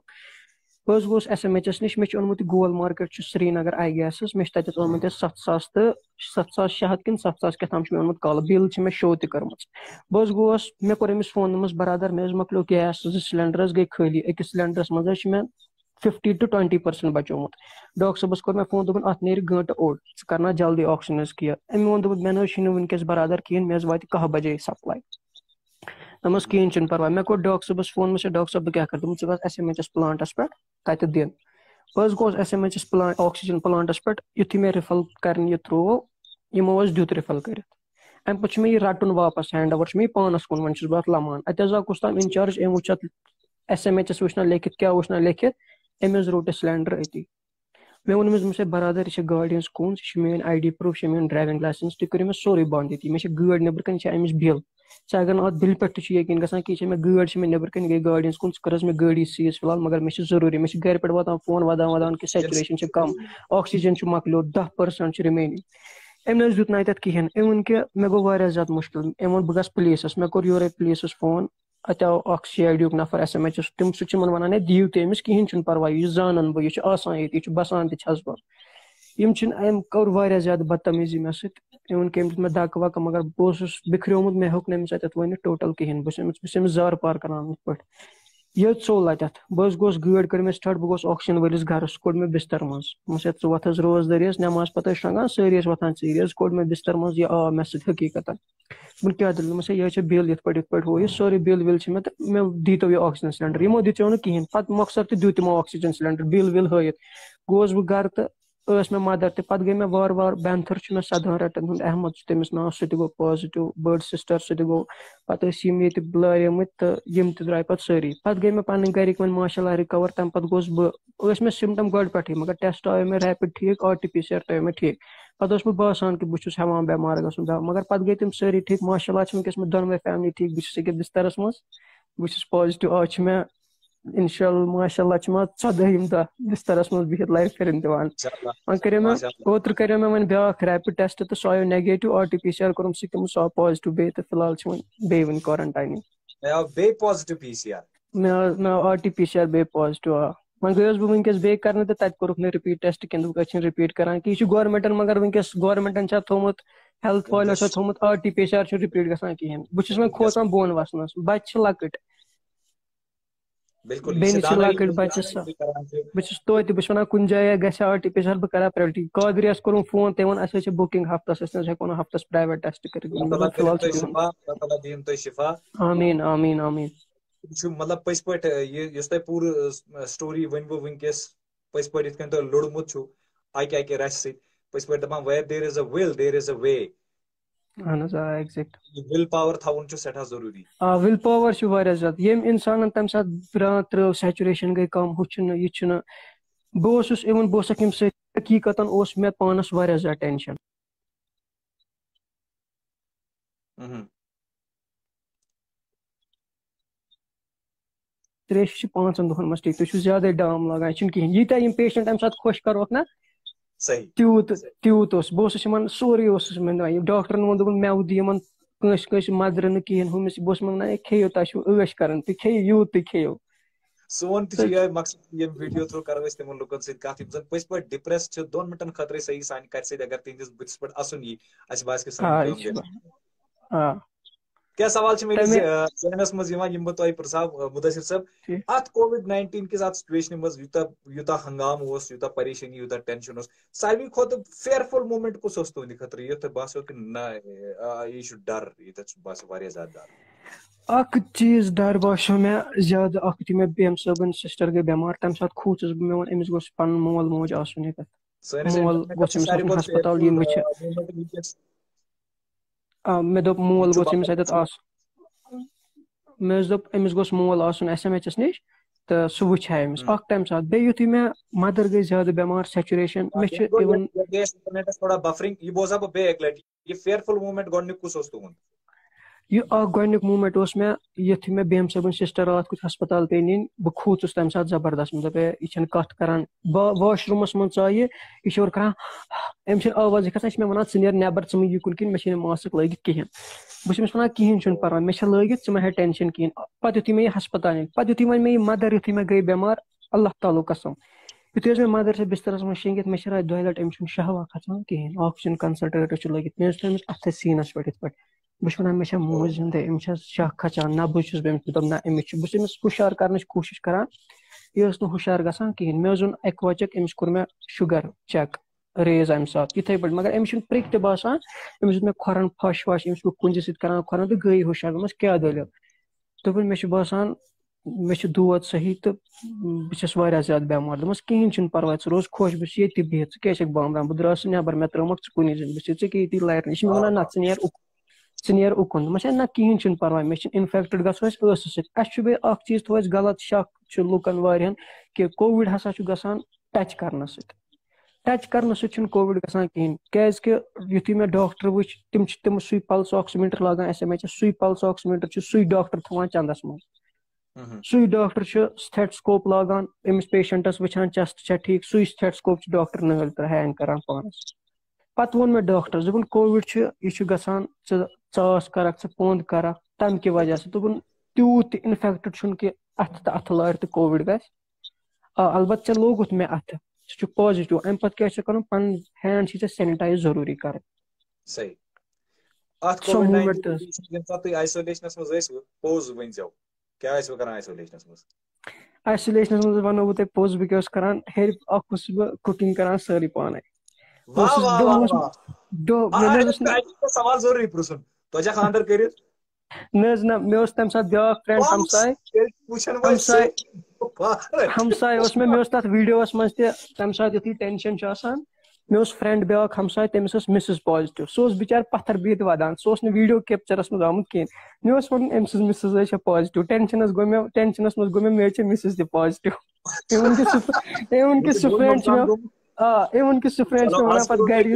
بہٕ حظ گوٚوُس SMH نِش مےٚ چھُ اوٚنمُت یہِ گول مارکیٹ چھُ سرینگر گیسَس مےٚ چھُ تَتٮ۪تھ اوٚنمُت یہِ 7,000 تہٕ 7,600 کِنہٕ 7,000 کیٛاہ تام چھُ مےٚ اوٚنمُت کالہٕ بِل چھِ مےٚ شو تہِ کٔرمٕژ بہٕ حظ گوس مےٚ کوٚر أمِس فون دوٚپمَس برادر مےٚ حظ مۄکلیو گیس 2 سِلینڈر حظ گٔے خٲلی أکِس سِلینڈرس منٛز حظ چھُ مےٚ 50 to 20% بچومُت ڈاکٹر صٲبَس کوٚر مےٚ فون دوٚپُن اَتھ نیرِ گٲنٹہٕ اوٚڑ ژٕ کرناو جلدی آکسیجن ہٕنٛز کِیر أمۍ ووٚن دوٚپُن مےٚ نہ حظ چھُنہٕ وٕنکیٚس برادر کِہینۍ مےٚ حظ واتہِ 11 بجے سپلاے دوٚپمَس کِہینۍ چھُنہٕ پرواے مےٚ کوٚر ڈاکٹر صٲبَس فون مےٚ ڈاکٹر صٲب بہٕ کیاہ کرٕ دوٚپُن ژٕ گژھ SMH پلانٹس پٮ۪ٹھ تَتہِ دِن بہٕ حظ گوس SMH آکسیجن پلانٹس پٮ۪ٹھ یُتھُے مےٚ رِفل کرنہِ یہِ تروو یِمو حظ دیُت رِفل کٔرِتھ اَمہِ پَتہٕ چھُ مےٚ یہِ رَٹُن واپس ہینڈ اوور چھُ مےٚ یہِ پانَس کُن وۄنۍ چھُس بہٕ اَتھ لَمان اَتہِ حظ آو کُس تام اِنچارٕج أمۍ وٕچھ اَتھ SMH وٕچھنا لیکھِتھ کیاہ وٕچھنا لیکھِتھ أمۍ حظ روٚٹ یہِ سِلینڈر أتی مےٚ ووٚن أمِس دوٚپمَس ہے برادر یہِ چھِ گاڑِ ہٕنٛز کونٛز یہِ چھِ میٲنۍ ID پروٗف یہِ چھِ میٲنۍ ڈرایوِنٛگ لایسنس تُہۍ کٔرِو مےٚ سورُے بنٛد ییٚتی مےٚ چھِ گٲڑۍ نیبرٕ کَنۍ یہِ چھِ اَمِچ بِل ژٕ اگر نہٕ اَتھ بِلہِ پٮ۪ٹھ تہِ چھُ یقیٖن گژھان کہِ یہِ چھِ مےٚ گٲڑۍ چھِ مےٚ نیبرٕ کَنۍ گٔے گاڑِ ہٕنٛز کُن ژٕ کٔر حظ مےٚ گٲڑی سیٖز فِلحال مگر مےٚ چھِ ضروٗری مےٚ چھِ گرِ پٮ۪ٹھ واتان فون ودان کہِ سیچُریشن چھِ کم آکسیجن چھُ مۄکلیو 10% چھُ رِمینِنگ أمۍ نہ حظ دیُت نہٕ اَتٮ۪تھ کِہینۍ أمۍ ووٚن کہِ مےٚ گوٚو واریاہ زیادٕ مُشکِل أمۍ ووٚن بہٕ گژھٕ پُلیٖسَس مےٚ کوٚر یورے پُلیٖسَس فون اَتہِ آو اکھ CID یُک نفر SMH تِم سُہ چھِ یِمن وَنان ہے دِیِو تُہۍ أمِس کِہینۍ چھُنہٕ پرواے یہِ زانان بہٕ یہِ چھُ آسان ییٚتہِ یہِ چھُ بَسان تہِ چھَس بَل یِم چھِنہٕ أمۍ کوٚر واریاہ زیادٕ بدتمیٖزی مےٚ سۭتۍ اِوٕن کہِ أمۍ دیُت مےٚ دَکہٕ وَکہٕ مگر بہٕ اوسُس بِکھریومُت مےٚ ہیوٚک نہٕ أمِس اَتٮ۪تھ ؤنِتھ ٹوٹل کِہینۍ بہٕ چھُس أمِس زارٕ پار کران یِتھ پٲٹھۍ یہِ حظ ژوٚل اَتٮ۪تھ بہٕ حظ گوس گٲڑۍ کٔر مےٚ سِٹاٹ بہٕ گوس آکسیجن وٲلِس گرٕ سُہ کوٚڑ مےٚ بِستر منٛز دوٚپمَس ہے ژٕ وۄتھ حظ روزدٲری حظ نٮ۪ماز پتہٕ ٲسۍ شۄنٛگان سٲری ٲسۍ وۄتھان ژیٖرۍ حظ کوٚڑ مےٚ بِستر منٛز یہِ آو مےٚ سۭتۍ حقیٖقتن دوٚپُن کیٛاہ دٔلیٖل دوٚپمَس ہے یہِ حظ چھِ بِل یِتھ پٲٹھۍ ہُہ یہِ سورُے بِل وِل چھِ مےٚ تہٕ مےٚ دیٖتو یہِ آکسیجن سِلینڈر یِمو دِژیو نہٕ کِہینۍ پتہٕ مۄخصر تہِ دیُت تِمو آکسیجن سِلینڈر بِل وِل ہٲیِتھ گوس بہٕ گرٕ تہٕ ٲس مےٚ مدر تہِ پتہٕ گٔے مےٚ وارٕ وارٕ بینتھٕر چھُ مےٚ 17 رٮ۪تن ہُنٛد احمد چھُ تٔمِس ناو سُہ تہِ گوٚو پازِٹِو بٔڑ سِسٹر سُہ تہِ گوٚو پتہٕ ٲسۍ یِم ییٚتہِ بُلاریمٕتۍ تہٕ یِم تہِ درٛاے پتہٕ سٲری پتہٕ گٔے مےٚ پنٕنۍ گرِکۍ وۄنۍ ماشاء اللہ رِکور تَمہِ پتہٕ گوس بہٕ ٲسۍ مےٚ سِمٹم گۄڈٕ پٮ۪ٹھٕے مگر ٹیسٹ آیو مےٚ ریپِڈ ٹھیٖک RT-PCR تہِ آیو مےٚ ٹھیٖک پتہٕ اوس مےٚ باسان کہِ بہٕ چھُس ہٮ۪وان بٮ۪مار گژھُن مگر پتہٕ گٔے تِم سٲری ٹھیٖک ماشاء اللہ چھِ وٕنکیٚس مےٚ دۄنوَے فیملی ٹھیٖک بہٕ چھُس أکِس بِسترس منٛز بہٕ چھُس پازِٹِو آز چھِ مےٚ اِنشاء اللہ ماشاء اللہ چھِ مےٚ 14ہِم دۄہ بِسترس منٛز بِہِتھ لایف پھِرِنۍ دِوان وۄنۍ کریو مےٚ اوترٕ کریو مےٚ وۄنۍ بیاکھ ریپِڈ ٹیسٹ تہٕ سُہ آیو نیگیٹِو RT-PCR کوٚرُم سُہ تہِ سُہ آو پازِٹِو بیٚیہِ تہٕ فِلحال چھِ وۄنۍ بیٚیہِ وٕنہِ کورنٹاینٕے مےٚ آو RT-PCR بیٚیہِ پازِٹِو وۄنۍ گٔیوس بہٕ وٕنکیٚس بیٚیہِ کرنہِ تہٕ تَتہِ کوٚرُکھ نہٕ رِپیٖٹ ٹیسٹ کینٛہہ دوٚپُکھ أسۍ چھِنہٕ رِپیٖٹ کران کہِ یہِ چھُ گورمینٹن مگر وٕنکیٚس گورمینٹن چھا تھوٚمُت ہیلتھ والیو چھا تھوٚمُت RT-PCR چھُنہٕ رِپیٖٹ گژھان کِہینۍ. بہٕ چھُس وۄنۍ کھوژان بۄن وسنس. بچہِ چھِ لۄکٕٹۍ, بیٚنہِ چھِ لۄکٕٹۍ بچس, بہٕ چھُس توتہِ بہٕ چھُس وَنان کُنہِ جایہِ گژھِ RT-PCR بہٕ کرٕ پرٛیویٹٕے. قادریَس کوٚرُم فون, تٔمۍ ووٚن اَسہِ حظ چھِ بُکِنگ ہفتس, أسۍ نہ حظ ہٮ۪کو نہٕ ہفتس پرٛایویٹ ٹیسٹ کٔرِتھ. فِلحال چھُ بِہُن. آمیٖن آمیٖن آمیٖن. یہ چھُ مطلب پٔزۍ پٲٹھۍ یُس تۄہہِ پوٗرٕ سٹوری ؤنوٕ وٕنکیٚس پٔزۍ پٲٹھۍ یِتھ کٔنۍ تۄہہِ لوٚڑمُت چھُ اکہِ اکہِ رَشہِ سۭتۍ پٔزۍ پٲٹھۍ دَپان ویر دیر از اے وِل دیر از اے وے. اہن حظ آ ایگزیکٹ. وِل پاور تھاوُن چھُ سٮ۪ٹھاہ ضروٗری. آ وِل پاور چھُ واریاہ زیادٕ. ییٚمۍ اِنسانن تَمہِ ساتہٕ برٛانٛد ترٲو, سیچُریشن گٔے کم, ہُہ چھُنہٕ یہِ چھُنہٕ. بہٕ اوسُس اِوٕن بہٕ اوسُکھ ییٚمہِ سۭتۍ حقیٖقتن اوس مےٚ پانس واریاہ زیادٕ ٹینشن. تریش چھِ 5 دۄہن منٛز ٹھیٖک. تُہۍ چھِو زیادے ڈام لاگان, یہِ چھُنہٕ کِہینۍ. ییٖتیاہ یِم پیشنٹ اَمہِ ساتہٕ خۄش کروکھ نا تیوٗت اوس. بہٕ اوسُس یِمن سورُے اوسُس یِمن دِوان. ڈاکٹرن ووٚن دوٚپُن میوٕ دِ یِمن, کٲنٛسہِ کٲنٛسہِ مدرٕ نہٕ کِہینۍ ہُمِس. بہٕ اوسُس وَنان ہے کھیٚیِو تۄہہِ چھُو عٲش کرٕنۍ, تُہۍ کھیٚیِو یوٗت تُہۍ کھیٚیِو. سون تہِ چھُ یِہوے مقصد ییٚمہِ ویٖڈیو تھروٗ کرو أسۍ تِمن لُکن سۭتۍ کتھ یِم زن پٔزۍ پٲٹھۍ ڈِپریس چھِ 2 مِنٹن خٲطرٕ صحیح سانہِ کتھِ سۭتۍ اگر تِہنٛدِس بٕتھِس پٮ۪ٹھ اَسُن یی اَسہِ باسہِ کہِ سٲنۍ کٲم گٔے. کیٛاہ سوال چھِ میٲنِس ذہنس منٛز یِوان یِم بہٕ تۄہہِ پرژھاو مُدثر صٲب, اتھ کووِڈ-19 کِس اتھ سچویشنہِ منٛز یوٗتاہ ہنگامہٕ اوس, یوٗتاہ پریشٲنی, یوٗتاہ ٹینشن اوس, ساروی کھۄتہٕ فِیرفُل موٗمینٹ کُس اوس تُہنٛدِ خٲطرٕ یُتھ تۄہہِ باسیو کہِ نہ یہِ چھُ ڈر, ییٚتٮ۪تھ باسیو واریاہ زیادٕ ڈر؟ اکھ چیٖز ڈر باسیو مےٚ زیادٕ. اکھ یُتھُے مےٚ بیٚمہِ صٲبٕنۍ سِسٹر گٔے بٮ۪مار تَمہِ ساتہٕ کھوٗژُس بہٕ. مےٚ ووٚن أمِس گوٚژھ پنُن مول موج آسُن ییٚتٮ۪تھ, مول گوٚژھ أمِس آسُن ہسپتال یِنۍ وٕچھِ. مےٚ دوٚپ مول گوٚژھ أمِس اَتٮ۪تھ آسُن. مےٚ حظ دوٚپ أمِس گوٚژھ مول آسُن SMH نِش تہٕ سُہ وٕچھِ ہا أمِس اکھ تَمہِ ساتہٕ. بیٚیہِ یُتھُے مےٚ مدر گٔے زیادٕ بٮ۪مار, سیچُریشن مےٚ چھِ اِوٕن یہِ اکھ گۄڈنیُک موٗمینٹ اوس مےٚ یُتھُے مےٚ بیٚمہِ صٲبٕنۍ سِسٹر راتھ کیُتھ ہسپتال پیٚیہِ نِنۍ. بہٕ کھوٗژُس تَمہِ ساتہٕ زبردست. مےٚ دوٚپ ہے یہِ چھنہٕ کتھ کران. واش روٗمس منٛز ژایہِ یہِ چھِ اورٕ کران, أمِس چھنہٕ آوازٕے کھسان. یہِ چھِ مےٚ ونان ژٕ نیر نٮ۪بر, ژٕ مہٕ یہِ کُن کِہینۍ, مےٚ چھِ نہٕ ماسٕک لٲگِتھ کِہینۍ. بہٕ چھُس أمِس وَنان کِہینۍ چھُنہٕ پرواے, مےٚ چھےٚ لٲگِتھ, ژٕ مہ ہےٚ ٹینشن کِہینۍ. پتہٕ یُتھُے مےٚ یہِ ہسپتال نِنۍ, پتہٕ یُتھُے وۄنۍ مےٚ یہِ مدر یُتھُے مےٚ گٔے بٮ۪مار, اللہ تعالیٰ قسم, یُتھُے حظ مےٚ مدر چھِ بسترس منٛز شیٚنگِتھ, مےٚ چھِ راتھ 2 لٹہِ أمِس چھُنہٕ شہوا کھسان کِہینۍ. آکسیجن کنسنٹریٹر چھُ لٲگِتھ, مےٚ حظ چھُ أمِس اَتھس سیٖنس پٮ۪ٹھ یِتھ پٲٹھۍ. بہٕ چھُس وَنان مےٚ چھےٚ موج زِندے, أمِس چھےٚ شاہ کھسان. نہ بہٕ چھُس أمِس دوٚپ نہ أمِس چھُ. بہٕ چھُس أمِس ہُشار کرنٕچ کوٗشِش کران, یہِ ٲس نہٕ ہُشار گژھان کِہینۍ. مےٚ حظ اوٚن ایکواچک, أمِس کوٚر مےٚ شُگر چیک ریز اَمہِ ساتہٕ یِتھٕے پٲٹھۍ, مگر أمِس چھُنہٕ پرٛک تہِ باسان. أمِس دیُت مےٚ کھۄرن پھش وش, أمِس گوٚو کُنجہِ سۭتۍ کران کھۄرن تہٕ گٔے ہُشار. دوٚپمَس کیٛاہ دٔلیٖل, دوٚپُن مےٚ چھُ باسان مےٚ چھُ دود صحیح تہٕ بہٕ چھَس واریاہ زیادٕ بٮ۪مار. دوٚپمَس کِہینۍ چھُنہٕ پرواے, ژٕ روز خۄش, بہٕ چھُس ییٚتہِ بِہِتھ, ژٕ کیٛازِ چھَکھ بامبران. بہٕ درٛاس نٮ۪بر, مےٚ ترٛٲومَکھ ژٕ کُنی زٔنۍ, بہٕ چھُس ژےٚ کیٛاہ ییٚتی لارِ نِش. یہِ چھِ مےٚ وَنان نہ ژٕ نیر اُکُن. دوٚپمَس ہے نہ کِہینۍ چھُنہٕ پرواے, مےٚ چھُنہٕ اِنفیکٹڈ گژھو اَسہِ ٲسہٕ سۭتۍ. اَسہِ چھُ بیٚیہِ اکھ چیٖز تھوٚو اَسہِ غلط شک چھُ لُکن واریاہن کہِ کووِڈ ہسا چھُ گژھان ٹچ کرنہٕ سۭتۍ. ٹچ کرنہٕ سۭتۍ چھُنہٕ کووِڈ گژھان کِہینۍ, کیازِ کہِ یِتھُے مےٚ ڈاکٹر وٕچھ تِم چھِ سُے پلس آکسیمیٖٹر لاگان SMH, سُے پلس آکسیمیٖٹر چھُ سُے ڈاکٹر تھاوان چندس منٛز. سُے ڈاکٹر چھُ سٹیتھسکوپ لاگان, أمِس پیشنٹس وٕچھان چیسٹ چھا ٹھیٖک, سُے سٹیتھسکوپ چھُ ڈاکٹر نٲلۍ تہٕ ہینگ کران پانس. پتہٕ ووٚن مےٚ ڈاکٹرس, دوٚپُن کووِڈ چھُ یہِ چھُ گژھان ژٕ ژاس کرکھ, ژٕ پوٚنٛد کرکھ تمہِ کہِ وجہ سۭتۍ. دوٚپُن تیوٗت تہِ اِنفیکٹڈ چھُنہٕ کہِ اَتھٕ تہٕ اَتھٕ لارِ تہٕ کووِڈ گژھِ. البتہٕ ژےٚ لوگُتھ مےٚ اَتھٕ, سُہ چھُ پازِٹیو, اَمہِ پتہٕ کیٛاہ چھُ کرُن, پنٕنۍ ہینڈ چھِ ژےٚ سینِٹایز ضروٗری کرٕنۍ. سۄ موٗمینٹ تہِ آیسولیشنس منٛز ونو بہٕ تۄہہِ پوٚز, بہٕ کیٛاہ اوسُس کران, ہیٚرِ اکھ اوسُس بہٕ کُکِنگ کران سٲرٕے پانے. نہ حظ نہ, مےٚ اوس تَمہِ ساتہٕ بیاکھ فرینڈ ہمساے اوس مےٚ اوس تَتھ ویٖڈیوَس منٛز تہِ تَمہِ ساتہٕ یُتھُے ٹینشن چھُ آسان, مےٚ اوس فرینڈ بیاکھ ہمساے, تٔمِس ٲس مِسٕز پازٹِو. سُہ اوس بِچارٕ پتھر بِہِتھ ودان, سُہ اوس نہٕ ویٖڈیو کیپچرس منٛز آمُت کِہینۍ. مےٚ اوس وَنُن أمۍ سٕنٛز مِسٕز حظ چھےٚ پازٹِو. ٹینشنس منٛز گوٚو مےٚ چھِ مِسٕز تہِ پازٹِو. اِوٕن کہِ سُہ فرینڈ چھُ مےٚ اِوٕن کہِ سُہ فرینڈ چھُ مےٚ وَنان پتہٕ گرِ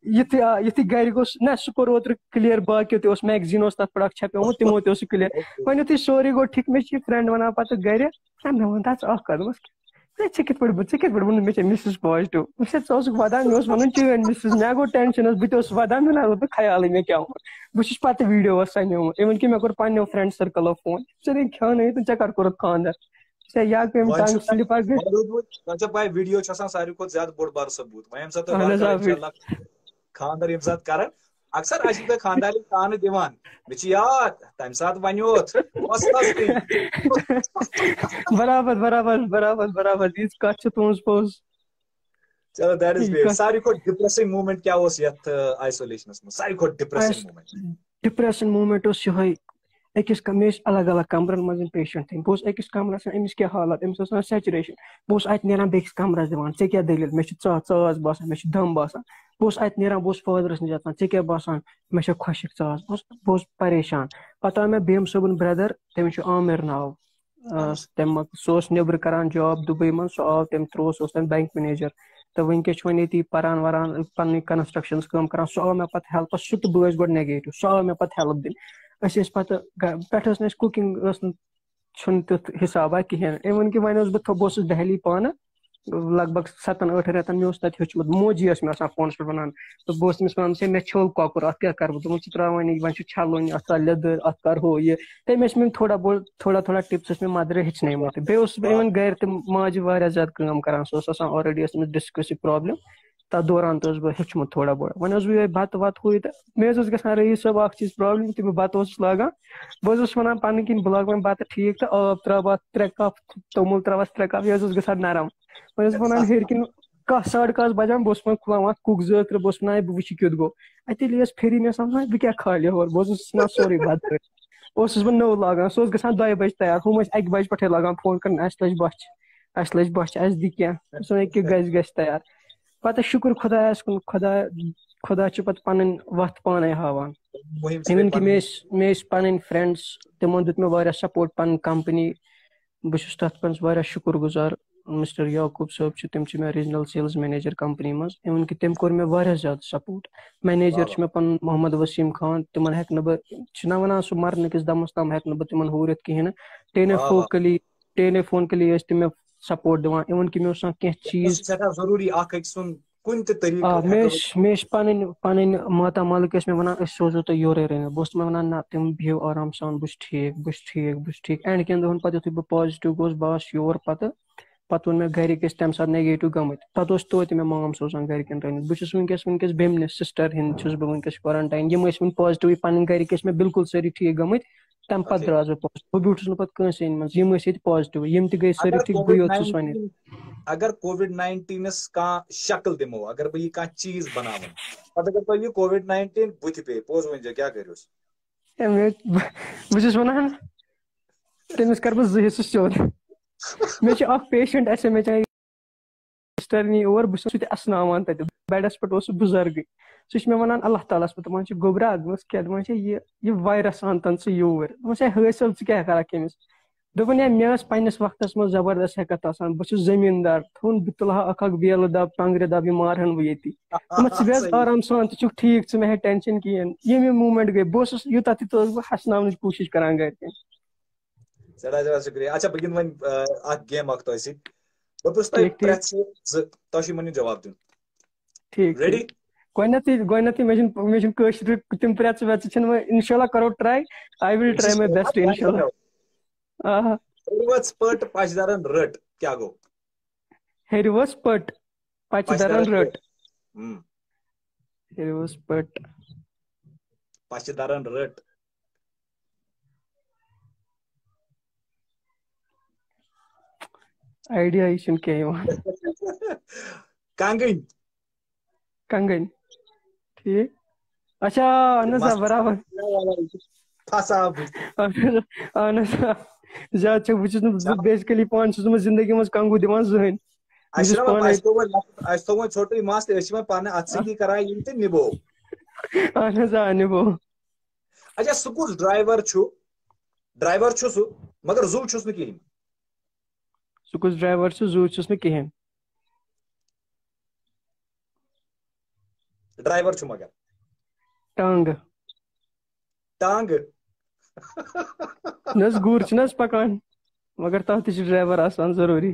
یُتھُے گرِ گوٚژھ نہ, سُہ کوٚر اوترٕ کٕلیر, باقیو تہِ اوس میگزیٖن اوس تَتھ پٮ۪ٹھ اکھ چھپیومُت, تِمو تہِ اوس سُہ کٕلیر. وۄنۍ یُتھُے سورُے گوٚو ٹھیک, مےٚ چھِ یہِ فرینڈ وَنان پتہٕ گرِ, مےٚ ووٚن تَس اکھ کَتھ, دوٚپمَس ژےٚ کِتھ پٲٹھۍ ووٚنُن مےٚ چھےٚ مِسٕز پازٹِو. ژٕ اوسُکھ وَدان, مےٚ اوس وَنُن چٲنۍ مِسٕز. مےٚ گوٚو ٹینشنس, بہٕ تہِ اوسُس وَدان, مےٚ نہ روٗد نہٕ خیالٕے مےٚ کیاہ ووٚن. بہٕ چھُس پتہٕ ویٖڈیووَس سَنیومُت, اِوٕن کہِ مےٚ کوٚر پنٕنیو فرینڈ سٔرکٕلو فون, ژےٚ گٔے کھیاونٲیِتھ, ژےٚ کر کوٚرُتھ خانٛدر. یا کم ٹنگ سلپ اگر بھائی ویڈیو ساروی کھت زیادہ بوڑ بار ثبوت وۄنۍ ییٚمہِ ساتہٕ تُہۍ وارٕ انشاءاللہ خاندر ییٚمہِ ساتہٕ کران اکثر آسہِ تۄہہِ خاندارنۍ تانہٕ دِوان مےٚ چھِ یاد تمہِ ساتہٕ ونیوتھ مسلس برابر برابر برابر برابر یِژھ کتھ چھِ تُہنٛز پوٚز. چلو دیٹ از گریٹ. ساروی کھۄتہٕ ڈپریسنگ موٗمینٹ کیٛاہ اوس یتھ آیسولیشنس منٛز ساروی کھۄتہٕ ڈپریسنگ موٗمینٹ؟ ڈپریشن موٗمینٹ اوس یِہوے أکِس مےٚ ٲسۍ الگ الگ کمرن منٛز یِم پیشنٹ تھٲومٕتۍ. بہٕ اوسُس أکِس کمرس أمِس کیٛاہ حالت أمِس ٲس آسان سیچُریشن. بہٕ اوسُس اَتہِ نیران بیٚکِس کمرس دِوان ژےٚ کیٛاہ دٔلیٖل مےٚ چھِ ژاس باسان مےٚ چھُ دم باسان. بہٕ اوسُس اَتہِ نیران بہٕ اوسُس فادرس نِش اژان ژےٚ کیٛاہ باسان مےٚ چھےٚ خۄشِک ژاس. بہٕ اوسُس پریشان. پتہٕ آو مےٚ بیٖم صٲبُن برٛدر تٔمِس چھُ عامر ناو تٔمۍ سُہ اوس نیبرٕ کران جاب دُبے منٛز سُہ آو تٔمۍ تھروٗ سُہ اوس تَمہِ بینک مینیجر تہٕ وٕنکیٚس چھُ وۄنۍ ییٚتی پران وران پنٕنۍ کنسٹرکشنس کٲم کران. سُہ آو مےٚ پتہٕ ہیلپس سُہ تہٕ بہٕ ٲسۍ گۄڈٕ نیگیٹِو سُہ آو مےٚ پتہٕ ہیلپ دِنہِ. أسۍ ٲسۍ پتہٕ پٮ۪ٹھٕ ٲس نہٕ اَسہِ کُکِنگ ٲس نہٕ چھُنہٕ تیُتھ حسابا کِہینۍ. اِوٕن کہِ وۄنۍ اوسُس بہٕ اوسُس دہلی پانہٕ لگ بگ 7-8 رٮ۪تن مےٚ اوس تتہِ ہیوٚچھمُت. موجی ٲس مےٚ آسان فونس پٮ۪ٹھ ونان تہٕ بہٕ اوسُس تٔمِس ونان مےٚ چھوٚل کۄکُر اتھ کیٛاہ کرٕ بہٕ دوٚپُن ژٕ تراوانی وۄنۍ چھُ چھلُن اتھ ژا لیٚدٕر اتھ کر ہُہ یہِ. تٔمۍ ٲسۍ مےٚ تھوڑا ٹِپس ٲسۍ مےٚ مدرِ ہیٚچھنٲیمٕتۍ. بیٚیہِ اوسُس بہٕ اِوٕن گرِ تہِ ماجہِ واریاہ زیادٕ کٲم کران سۄ ٲس آسان آلریڈی ٲس تٔمِس ڈِسکٕچ پرابلم تتھ دوران تہِ اوسُس بہٕ ہیٚچھمُت تھوڑا بہت. وۄنۍ اوسُس بہٕ یِہوے بتہٕ وتہٕ ہُہ یہِ تہٕ مےٚ حظ ٲس گژھان رئیٖس صٲب اکھ چیٖز پرابلم یُتھُے بہٕ بتہٕ اوسُس لاگان بہٕ حظ اوسُس ونان پنٕنۍ کِنۍ بہٕ لاگہٕ وۄنۍ بتہٕ ٹھیٖک تہٕ آب تراوٕ اتھ 3 کپ توٚمُل تراوس 3 کپ یہِ حظ اوس گژھان نرم. وۄنۍ اوسُس بہٕ ونان ہیٚرِ کِنۍ 1-1:30 بجان بہٕ اوسُس وۄنۍ کھُلاوان اتھ کُک 2-3 بہٕ اوسُس ونان بہٕ وٕچھِ کیُتھ گوٚو. اَتہِ ییٚلہِ ٲس پھِرِ مےٚ سمجھان بہٕ کیٛاہ کھالہِ ہورٕ بہٕ اوسُس ژھٕنان سورُے بتہٕ اوسُس بہٕ نوٚو لاگان سُہ اوس گژھان 2 بجہِ تیار ہُم ٲسۍ 1 بجہِ پٮ۪ٹھے لاگان فون کران اَسہِ لٔج بۄچھِ اَسہِ دِ کینٛہہ ییٚکیٛاہ گژھِ تیار. پتہٕ شُکُر خۄدایس کُن خۄدا چھُ پتہٕ پنٕنۍ وتھ پانے ہاوان. اِوٕن کہِ مےٚ ٲسۍ پنٕنۍ فرینڈس تِمن دیُت مےٚ واریاہ سپورٹ پنٕنۍ کمپنی بہٕ چھُس تتھ منٛز واریاہ شُکُر گُزار. مسٹر یعقوب صٲب چھِ تِم چھِ مےٚ ریٖجنل سیلٕز مینیجر کمپنی منٛز. اِوٕن کہِ تٔمۍ کوٚر مےٚ واریاہ زیادٕ سپورٹ. مینیجر چھُ مےٚ پنُن محمد وسیٖم خان تِمن ہٮ۪کہٕ نہٕ بہٕ چھِنہ ونان سُہ مرنہٕ دمس تام ہٮ۪کہٕ نہٕ بہٕ تِمن ہوٗرِتھ کِہینۍ نہٕ. ٹیلیفونکلی ٲسۍ تِم مےٚ سپورٹ دِوان. اِوٕن کہِ مےٚ اوس آسان کینٛہہ چیٖز مےٚ ٲسۍ پنٕنۍ ماتامالٕکۍ ٲسۍ مےٚ ونان أسۍ سوزو تۄہہِ یورے رٔنِتھ. بہٕ اوسُس تِمن ونان نہ تِم بِہِو آرام سان بہٕ چھُس ٹھیٖک. اینڈ کٮ۪ن دۄہن پتہٕ یِتھُے بہٕ پازٹِو گوٚوُس بہٕ آس یور پتہٕ ووٚن مےٚ گرِکۍ ٲسۍ تمہِ ساتہٕ نیگیٹِو گٔمٕتۍ پتہٕ اوس توتہِ مےٚ مام سوزان گرِکٮ۪ن رٔنِتھ. بہٕ چھُس وٕنکیٚس بیٚمنہِ سسٹر ہِنٛدۍ چھُس بہٕ وٕنکیٚس کورنٹاین. یِم ٲسۍ وٕنہِ پازٹِوٕے پنٕنۍ گرِکۍ ٲسۍ مےٚ بالکُل سٲری ٹھیٖک گٔمٕتۍ تمہِ پتہٕ درٛاس بہٕ پازٹِو. بہٕ بیوٗٹھُس نہٕ پتہٕ کٲنٛسے منٛز یِم ٲسۍ ییٚتہِ پازٹِوٕے یِم تہِ گٔے سٲری ٹھیٖک بٕے یوت چھُس وۄنۍ. اگر COVID-19 کانٛہہ شکل دِمو اگر بہٕ یہِ کانٛہہ چیٖز بناوان پتہٕ اگر تۄہہِ یہِ COVID-19 بٕتھِ پیٚیہِ پوٚز ؤنۍزیو کیٛاہ کٔرِوس؟ بہٕ چھُس ونان تٔمِس کرٕ بہٕ 2 حصہٕ سیوٚد. مےٚ چھُ اکھ پیشنٹ اَسہِ مےٚ چاہے سِسٹر نی اور بہٕ چھُس سُہ تہِ اسناوان تتہِ بیڈس پٮ۪ٹھ اوس سُہ بُزرگٕے سُہ چھُ مےٚ ونان اللہ تعالیٰ ہس دپان چھُ گوٚبرا دوٚپمَس کیٛاہ دپان چھِ یہِ وایرس اَنتن ژٕ یوٗرۍ. دوٚپمَس ہے حٲصِل ژٕ کیٛاہ کرکھ أمِس. دوٚپُن ہے مےٚ ٲس پننِس وقتس منٛز زبردست ہٮ۪کتھ آسان بہٕ چھُس زٔمیٖندار تھوٚوُن بہٕ تُلہٕ ہا اکھ بیلہٕ دب ٹۄنٛگرِ دب یہِ مارہن بہٕ ییٚتی. دوٚپمَس ژٕ بیٚہہ حظ آرام سان ژٕ چھُکھ ٹھیٖک ژٕ مہ ہےٚ ٹینشن کِہینۍ. یِم موٗمینٹ گٔے بہٕ اوسُس یوٗتاہ تہِ اوسُس بہٕ ہسناونٕچ کوٗشش کران گرِکٮ۪ن. سٮ۪ٹھاہ شُکریہ. اچھا بہٕ گِنٛدٕ وۄنۍ اکھ گیم اکھ تۄہہِ سۭتۍ. بہٕ پرٛژھٕ تۄہہِ پرٛٮ۪ژھِ 2 تۄہہِ چھُو یِمن ہُنٛد جواب دیُن. ریڈی؟ گۄڈٕنیتھٕے مےٚ چھُنہٕ کٲشِر تِم پرٛٮ۪ژٕ وٮ۪ژٕ چھِنہٕ وۄنۍ انشاء اللہ کرو ٹراے. آی وِل ٹراے ماے بیسٹ انشاء اللہ. ہیٚرِ ؤژھ پٔٹ پچہِ درن رٔٹ کیٛاہ گوٚو؟ ہیٚرِ ؤژھ پٔٹ پچہِ درن رٔٹ. ہیٚرِ ؤژھ پٔٹ پچہِ درن رٔٹ. آیڈیا یہِ چھُنہٕ کینٛہہ یِوان. کنگٔنۍ. کنگٔنۍ ٹھیٖک. اچھا اہن حظ آ برابر. اہن حظ آ زیادٕ چھُ بہٕ چھُس نہٕ بیسِکلی پانہٕ چھُس نہٕ بہٕ زندگی منٛز کنگوٗ دِوان زٕہٕنۍ. اَسہِ تھوٚو وۄنۍ ژھوٚٹٕے مَس تہٕ أسۍ چھِ وۄنۍ پانہٕ اَتھٕ سۭتی کران یِم تہٕ نِبو. اہن حظ آ نِبو. اچھا سُہ کُس ڈرایور چھُ سُہ مگر زوٗ چھُس نہٕ کِہینۍ. سُہ کُس ڈرایور چھُ زوٗ چھُس نہٕ کِہینۍ. ڈرایور چھُ مگر ٹانٛگہٕ. ٹانٛگہٕ نہ حظ گُر چھُنہٕ حظ پکان مگر تتھ تہِ چھُ ڈرایور آسان ضروٗری.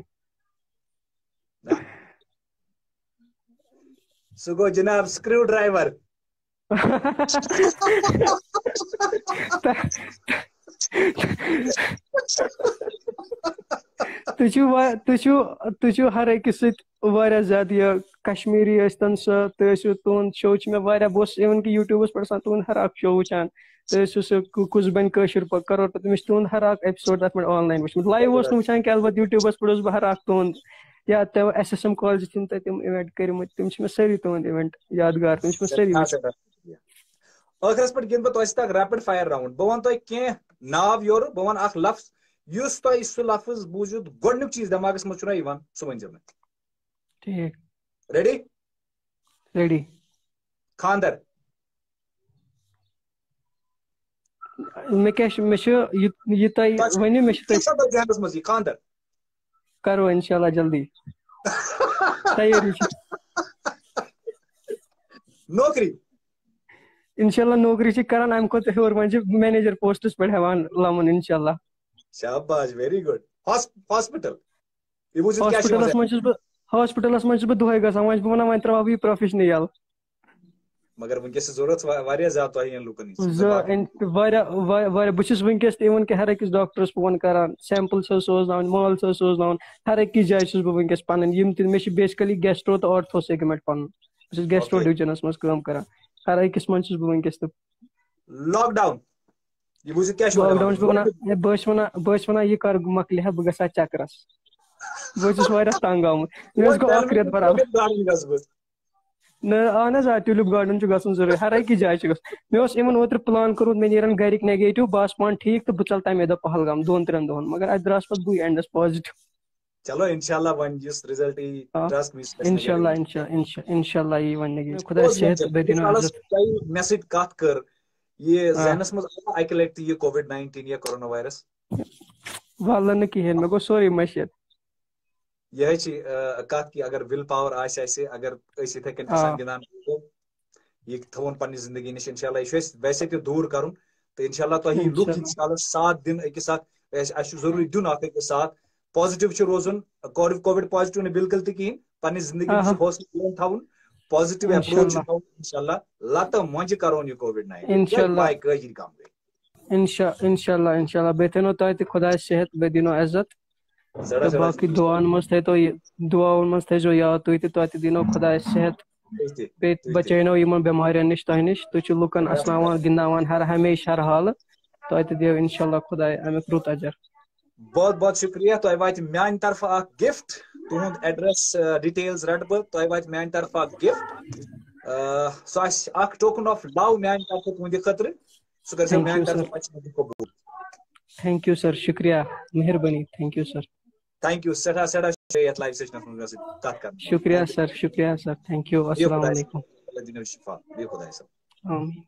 سُہ گوٚو جناب سکریو ڈرایور. تُہۍ چھِو ہر أکِس سۭتۍ واریاہ زیادٕ یہِ کشمیٖری ٲسۍتن سۄ تُہۍ ٲسِو تُہُنٛد شو چھُ مےٚ واریاہ بہٕ اوسُس اِوٕن کہِ یوٗٹیوٗبَس پٮ۪ٹھ آسان تُہُنٛد ہر اکھ شو وٕچھان تُہۍ ٲسِو سُہ کُس بَنہِ کٲشُر کَرور پَتہٕ مےٚ چھُ تُہُنٛد ہر اکھ ایپِسوڈ تَتھ پٮ۪ٹھ آن لاین وٕچھمُت لایِو اوس نہٕ وٕچھان کینٛہہ البتہٕ یوٗٹیوٗبَس پٮ۪ٹھ اوسُس بہٕ ہر اکھ تُہُنٛد یا SSM کالجہِ تِم تۄہہِ تِم اِوینٹ کٔرمٕتۍ تِم چھِ مےٚ سٲری تُہُنٛد اِوینٹ یادگار تِم چھِ مےٚ سٲری وٕچھمٕتۍ. ٲخرس پٮ۪ٹھ گِنٛدٕ بہٕ تۄہہِ سۭتۍ اکھ ریپِڈ فایر راوُنڈ بہٕ وَنہٕ تۄہہِ کینٛہہ ناو یورٕ بہٕ وَنہٕ اکھ لفظ یُس تۄہہِ سُہ لفظ بوٗزِتھ گۄڈنیُک چیٖز دٮ۪ماغس منٛز چھُ نہ یِوان سُہ ؤنۍزیو مےٚ. ٹھیٖک ریڈی؟ ریڈی. خاندر. مےٚ کیٛاہ چھُ مےٚ چھُ یہِ تۄہہِ ؤنِو مےٚ چھُ تۄہہِ ذہنس منٛز یہِ خاندر کرو اِنشاء اللہ جلدی تیٲری چھِ. نوکری. اِنشاء اللہ نوکری چھِ کران اَمہِ کھۄتہٕ ہیوٚر وۄنۍ چھِ مینیجر پوسٹس پٮ۪ٹھ ہٮ۪وان لَمُن اِنشاء اللہ. شاباش ویری گُڈ. ہاسپِٹل. ہاسپِٹلس منٛز چھُس بہٕ دۄہے گژھان وۄنۍ چھُس بہٕ وَنان وۄنۍ تراوٕ بہٕ یہِ پروفیشنٕے یلہٕ. مگر وٕنکیٚس چھِ ضروٗرت واریاہ زیادٕ تۄہہِ ہِوٮ۪ن لُکن ہِنٛز. واریاہ بہٕ چھُس وٕنکیٚس تہِ اِوٕن کہِ ہر أکِس ڈاکٹرس فون کران سیمپل چھُس سوزناوٕنۍ مال چھُس سوزناوُن ہر أکِس جایہِ چھُس بہٕ وٕنکیٚس پَنٕنۍ یِم تہِ مےٚ چھِ بیسِکلی گیسٹرو تہٕ آرتھو سیگمنٹ پَنُن بہٕ چھُس گیسٹرو ڈِوجنس منٛز کٲم کران ہر أکِس منٛز چھُس بہٕ وٕنکیٚس تہِ. لاک ڈاوُن لاک ڈاوُن چھُس بہٕ وَنان یہِ کر مۄکلہِ ہا بہٕ گژھٕ ہا چکرس بہٕ چھُس واریاہ تنگ آمُت مےٚ حظ گوٚو اکھ رٮ۪تھ برابر. نہ اہن حظ آ ٹیوٗلِپ گاڈن چھُ گژھُن ضروٗری ہر أکِس جایہِ چھُ گژھُن مےٚ اوس یِمن اوترٕ پلان کوٚرمُت مےٚ نیرن گرِکۍ نیگیٹِو بہٕ آسہٕ پانہٕ ٹھیٖک تہٕ بہٕ ژَلہٕ تَمے دۄہ پہلگام 2-3 دۄہن مگر اَتہِ درٛاس پتہٕ بٕے اینڈس پازِٹِو. چلو انشاءاللہ وۄنۍ یُس رِزلٹ یی انشاءاللہ یی وۄنۍ نیگیٹِو خۄداے صحت بیٚیہِ دِنو عزت. مےٚ سۭتۍ کتھ کٔر یہِ ذہنس منٛز آو اکہِ لٹہِ تہِ یہِ COVID-19 یا کورونا وایرس. واللہ نہٕ کِہینۍ مےٚ گوٚو سورُے مٔشِتھ. یِہے چھِ کتھ کہِ اگر ول پاور آسہِ اَسہِ اگر أسۍ یِتھے کٔنۍ آسان گِنٛدان یہِ تھاوُن پننہِ زندگی نِش انشاءاللہ یہِ چھُ اَسہِ ویسے تہِ دوٗر کرُن تہٕ انشاءاللہ تۄہہِ یی لُکھ ییٖتِس کالس ساتھ دِنہٕ أکِس اکھ اَسہِ چھُ ضروٗری دیُن اکھ أکِس ساتھ پازِٹِو چھُ روزُن کووِڈ پازِٹِو نہٕ بِلکُل تہِ کِہینۍ پننہِ زندگی منٛز چھُ حوصلہٕ بُلند تھاوُن پازِٹِو اپروچ چھُ تھاوُن انشاءاللہ لتہٕ مۄنجہِ کرون یہِ COVID-19 کٲشِر کم گٔے. انشاءاللہ بیٚیہِ تھٲینو تۄہہِ تہِ خۄداے صحت بیٚیہِ دِنو عزت تہٕ باقٕے دُعاہن منٛز دُعاہن منٛز تھٲیزیو یاد تُہۍ تہِ تۄہہِ تہِ دِنو خۄداے صحت بیٚیہِ بچٲینو یِمن بٮ۪مارٮ۪ن نِش تۄہہِ نِش تُہۍ چھِو لُکن اَسناوان گِنٛدناوان ہمیشہٕ ہر حالہٕ تۄہہِ تہِ دِیو انشاءاللہ خۄداے امیُک رُت اجر. بہت بہت شُکریہ تۄہہِ واتہِ میانہِ طرفہٕ اکھ گفٹ تُہُنٛد ایڈرس ڈِٹیلز رٹہٕ بہٕ تۄہہِ واتہِ میانہِ طرفہٕ اکھ گفٹ سُہ آسہِ اکھ ٹوکن آف لو میانہِ طرفہٕ تُہنٛدِ خٲطرٕ سُہ کٔرۍزیو میانہِ طرفہٕ قبوٗل. تھینک یوٗ سر شُکریہ مہربٲنی thank you sir. Thank you سٮ۪ٹھاہ سٮ۪ٹھاہ شُکریہ یتھ لایو سیشنس منٛز مےٚ سۭتۍ کتھ کرنہٕ. شُکریہ سر تھینک یوٗ السلام علیکُم. شِفا بِہِو خۄدایَس حوالہٕ. آمیٖن.